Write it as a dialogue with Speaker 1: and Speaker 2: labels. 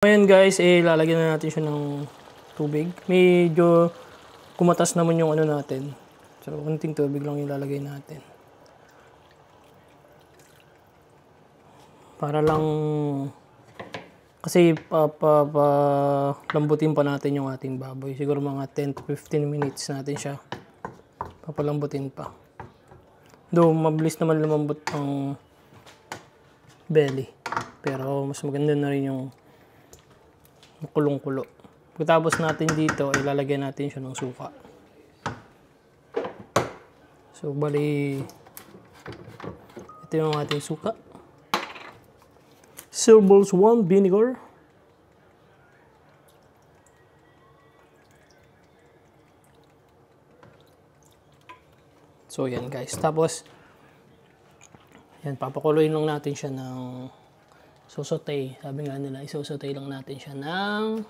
Speaker 1: Ngayon guys, lalagyan na natin siya ng tubig. Medyo kumatas naman yung ano natin. So, kunting tubig lang yung lalagay natin. Para lang, kasi lambutin pa natin yung ating baboy. Siguro mga 10 to 15 minutes natin siya papalambutin pa. Though, mabilis naman lumambot ang belly. Pero, mas maganda na rin yung kulong-kulo. Pagkatapos natin dito, ilalagay natin siya ng suka. So, bali, ito yung ating suka. Cereals 1 vinegar. So, yan guys. Tapos, yan, papakuloyin lang natin siya ng saute. Sabi nga nila, isasaute lang natin siya ng